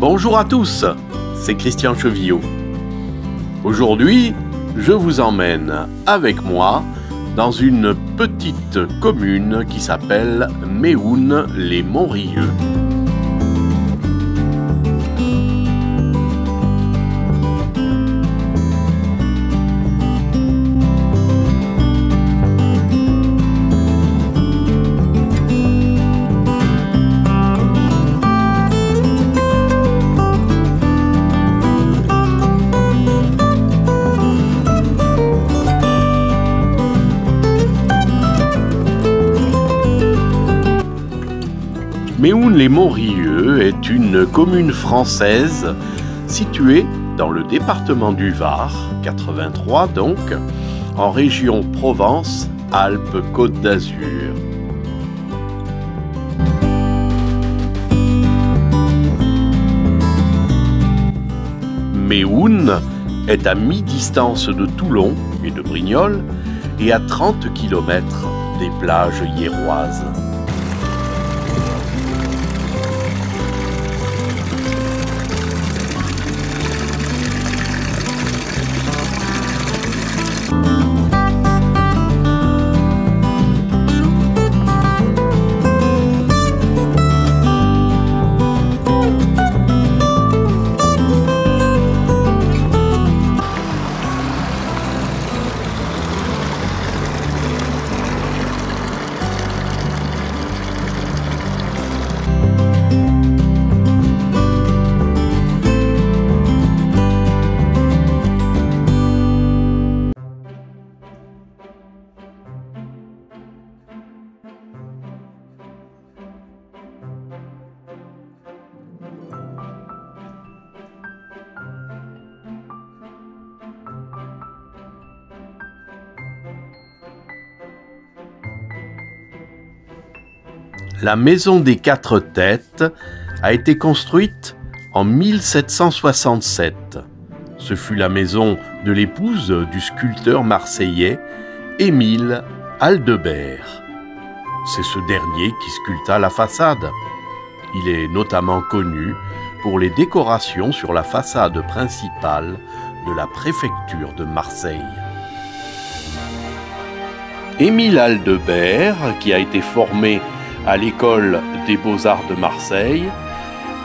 Bonjour à tous, c'est Christian Chevillot. Aujourd'hui, je vous emmène avec moi dans une petite commune qui s'appelle Méhoun-les-Montrieux. Méhoun-les-Montrieux est une commune française située dans le département du Var, 83 donc, en région Provence-Alpes-Côte d'Azur. Méhoun est à mi-distance de Toulon et de Brignoles et à 30 km des plages hiéroises. La maison des Quatre Têtes a été construite en 1767. Ce fut la maison de l'épouse du sculpteur marseillais Émile Aldebert. C'est ce dernier qui sculpta la façade. Il est notamment connu pour les décorations sur la façade principale de la préfecture de Marseille. Émile Aldebert, qui a été formé à l'école des Beaux-Arts de Marseille,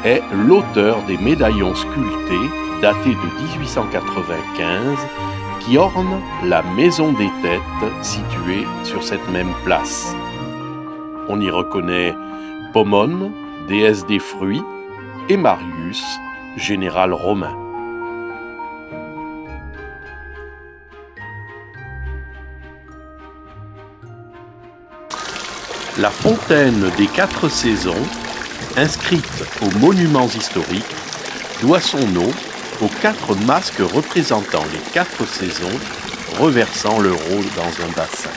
est l'auteur des médaillons sculptés datés de 1895 qui ornent la Maison des Têtes située sur cette même place. On y reconnaît Pomone, déesse des fruits, et Marius, général romain. La fontaine des Quatre Saisons, inscrite aux monuments historiques, doit son nom aux quatre masques représentant les quatre saisons reversant leur eau dans un bassin.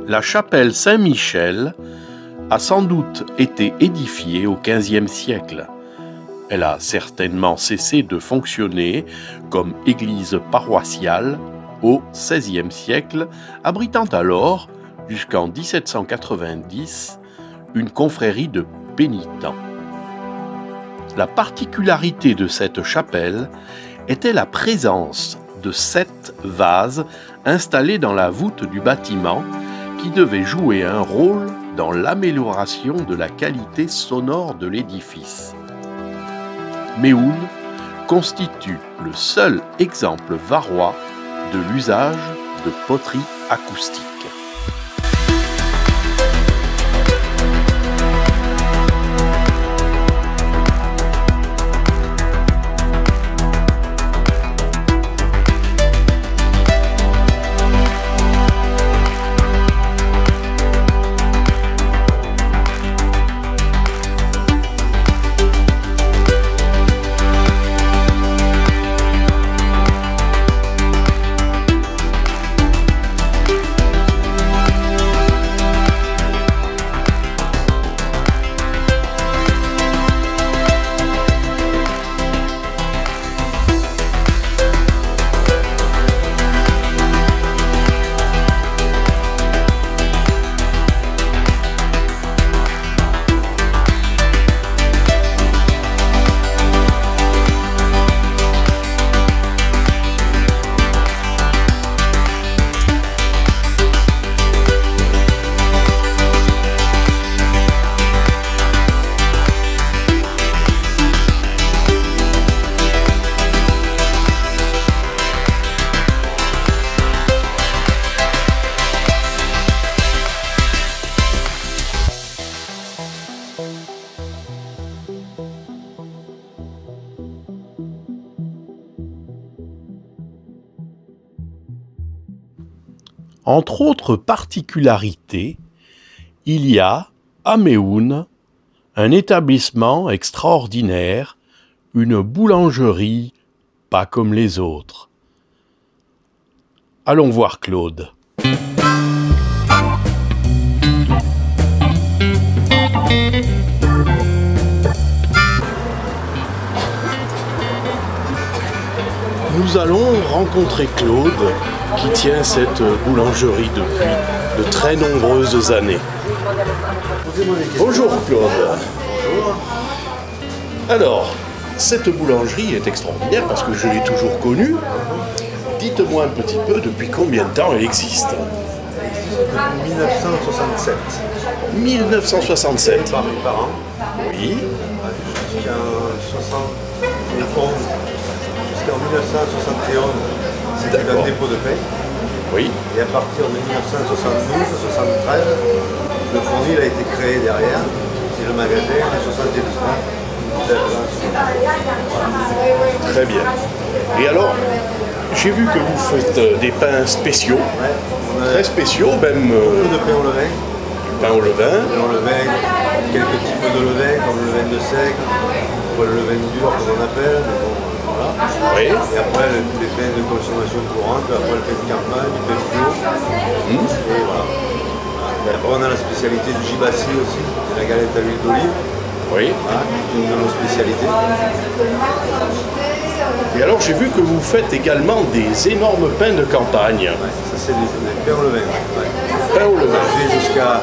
La chapelle Saint-Michel a sans doute été édifiée au XVe siècle. Elle a certainement cessé de fonctionner comme église paroissiale au XVIe siècle, abritant alors, jusqu'en 1790, une confrérie de pénitents. La particularité de cette chapelle était la présence de 7 vases installés dans la voûte du bâtiment qui devaient jouer un rôle dans l'amélioration de la qualité sonore de l'édifice. Méhoun constitue le seul exemple varois de l'usage de poterie acoustique. Entre autres particularités, il y a, à Méhoun, un établissement extraordinaire, une boulangerie pas comme les autres. Allons voir Claude. Nous allons rencontrer Claude, qui tient cette boulangerie depuis de très nombreuses années. Bonjour Claude. Bonjour. Alors, cette boulangerie est extraordinaire parce que je l'ai toujours connue. Dites-moi un petit peu depuis combien de temps elle existe. Depuis 1967. 1967. Par mes parents. Oui. Jusqu'en 1971, c'était un dépôt de pain. Oui. Et à partir de 1972-73, le fournil a été créé derrière. Et le magasin en 1979. Très bien. Et alors, j'ai vu que vous faites des pains spéciaux. Ouais, très spéciaux, même. Beaucoup de pain au levain. Du pain au levain. Quelques types de levain, comme le levain de seigle, ou le levain dur, comme on appelle. Voilà. Oui. Et après, les pains de consommation courante, après le pain de campagne, du pain bio. Et voilà. Et après, on a la spécialité du gibassi aussi, la galette à l'huile d'olive. Oui. Voilà, une de nos spécialités. Et alors, j'ai vu que vous faites également des énormes pains de campagne. Ouais, ça, c'est des pains au levain. Ouais. Pain au levain. On fait jusqu'à.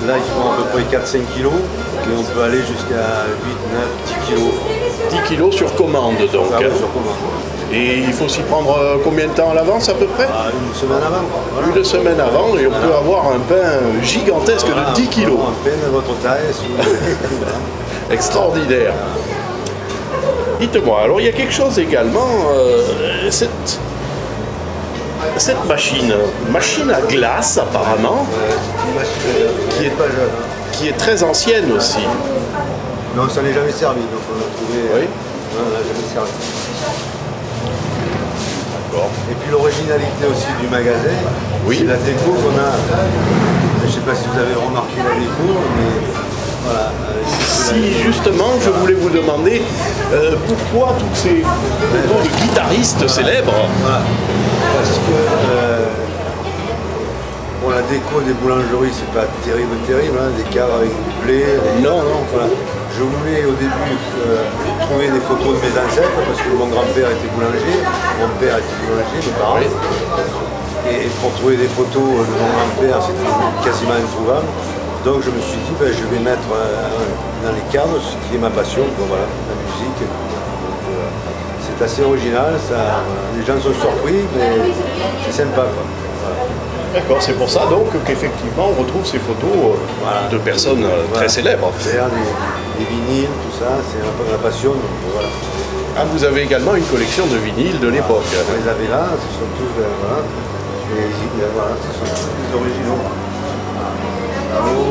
Là, ils font à peu près 4-5 kilos, mais on peut aller jusqu'à 8, 9, 10 kilos. 10 kilos sur commande, donc. Ah, oui, sur commande. Et il faut s'y prendre combien de temps à l'avance, à peu près? Une semaine avant. Voilà. Une semaine avant, et on peut avoir un pain gigantesque de 10 kilos. Un pain de votre taille, si vous voulez. Extraordinaire. Dites-moi, alors il y a quelque chose également, cette machine à glace apparemment, qui est très ancienne aussi. Non, ça n'est jamais servi, donc on a trouvé. Oui. Non, on n'a jamais servi. D'accord. Et puis l'originalité aussi du magasin, oui. C'est la déco qu'on a. Je ne sais pas si vous avez remarqué la déco, mais voilà. Si justement je voulais vous demander pourquoi tous ces photos de guitaristes célèbres. Voilà. Parce que Bon, la déco des boulangeries, c'est pas terrible, hein, des caves avec du blé. Non, non. Voilà. Je voulais au début trouver des photos de mes ancêtres parce que mon grand-père était boulanger, mon père était boulanger, mes parents. Et pour trouver des photos de mon grand-père, c'était quasiment introuvable. Donc je me suis dit, ben, je vais mettre dans les cadres ce qui est ma passion, bon, voilà, la musique. C'est assez original, ça, les gens sont surpris, mais c'est sympa, quoi. Voilà. D'accord, c'est pour ça donc qu'effectivement on retrouve ces photos de personnes très célèbres. C'est-à-dire des vinyles, tout ça, c'est un peu ma passion, donc voilà. Ah, vous avez également une collection de vinyles de l'époque. On les avait là, ce sont tous, voilà, et voilà, ce sont tous les originaux.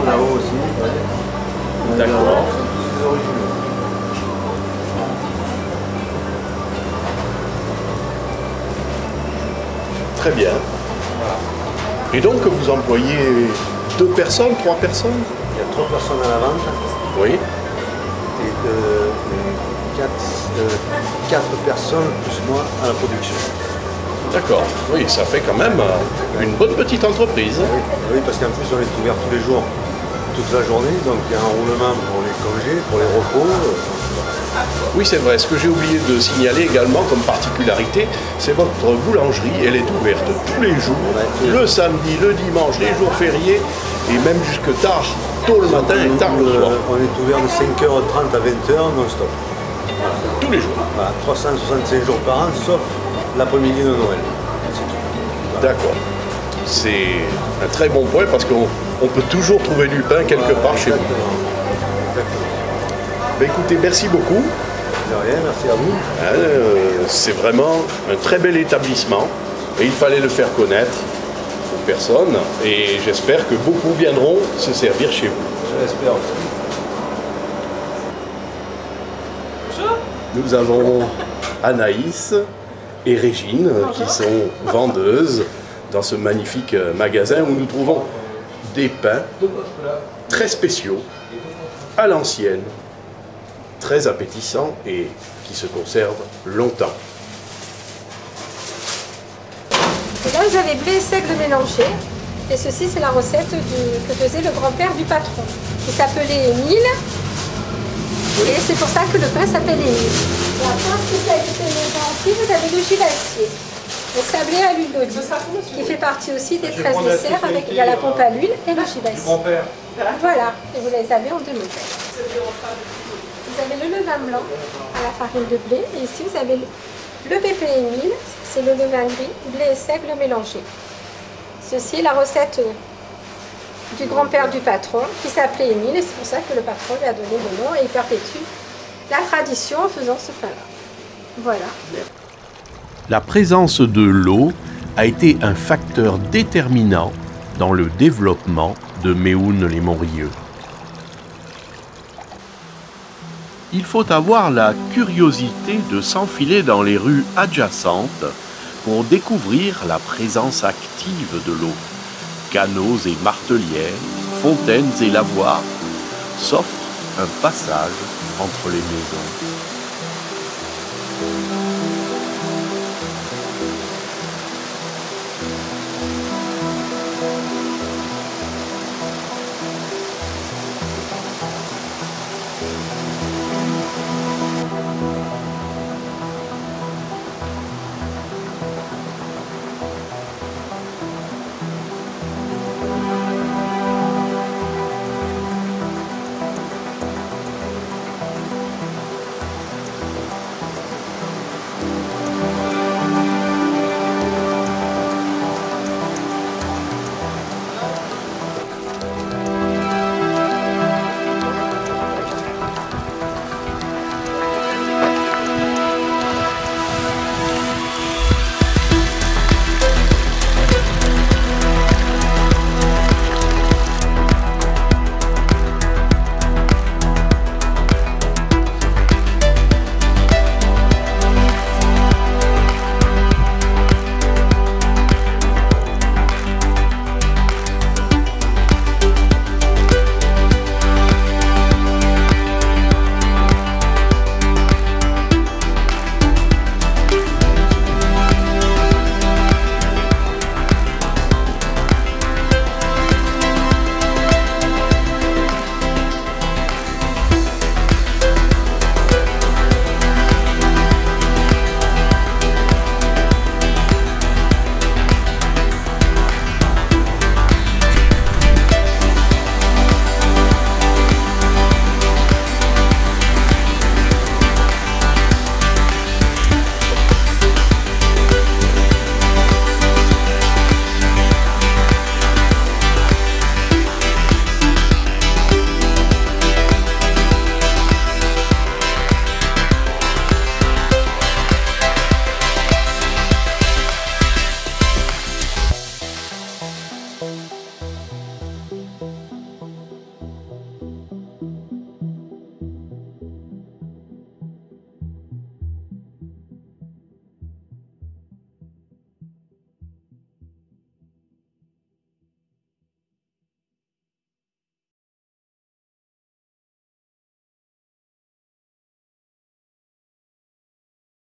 Là-haut aussi. Ouais. D'accord. Tous les originaux. Très bien. Et donc vous employez 2 personnes, 3 personnes? Il y a 3 personnes à la vente. Oui. Et 4 personnes plus moi à la production. D'accord. Oui, ça fait quand même une bonne petite entreprise. Oui, parce qu'en plus on est ouvert tous les jours, toute la journée, donc il y a un roulement pour les congés, pour les repos. Oui, c'est vrai. Ce que j'ai oublié de signaler également comme particularité, c'est votre boulangerie. Elle est ouverte tous les jours, le samedi, le dimanche, les jours fériés, et même jusque tard, tôt le matin et tard le soir. On est ouvert de 5h30 à 20h non-stop. Voilà. Tous les jours. Voilà, 365 jours par an, sauf l'après-midi de Noël. Voilà. D'accord. C'est un très bon point parce qu'on peut toujours trouver du pain quelque part chez vous. Exactement. Ben, écoutez, merci beaucoup. De rien, merci à vous. C'est vraiment un très bel établissement et il fallait le faire connaître aux personnes et j'espère que beaucoup viendront se servir chez vous. Je l'espère aussi. Nous avons Anaïs et Régine qui sont vendeuses dans ce magnifique magasin où nous trouvons des pains très spéciaux, à l'ancienne, très appétissants et qui se conservent longtemps. Et là, vous avez blé et seigle mélangé. Et ceci, c'est la recette que faisait le grand-père du patron, qui s'appelait Émile. Et c'est pour ça que le pain s'appelle Émile. La spécialité aussi, vous avez le gilassier, le sablé à l'huile d'olive, qui fait partie aussi des 13 desserts avec il y a la pompe à l'huile et le gilassier. Voilà, et vous les avez en 2 modèles. Vous avez le levain blanc à la farine de blé, et ici vous avez le BP Émile, c'est le levain gris, blé et seigle mélangé. Ceci est la recette du grand-père du patron qui s'appelait Émile, et c'est pour ça que le patron lui a donné le nom et il perpétue la tradition en faisant ce pain-là. Voilà. La présence de l'eau a été un facteur déterminant dans le développement de Méhoun-les-Montrieux. Il faut avoir la curiosité de s'enfiler dans les rues adjacentes pour découvrir la présence active de l'eau. Canaux et martelières, fontaines et lavoirs s'offrent un passage entre les maisons.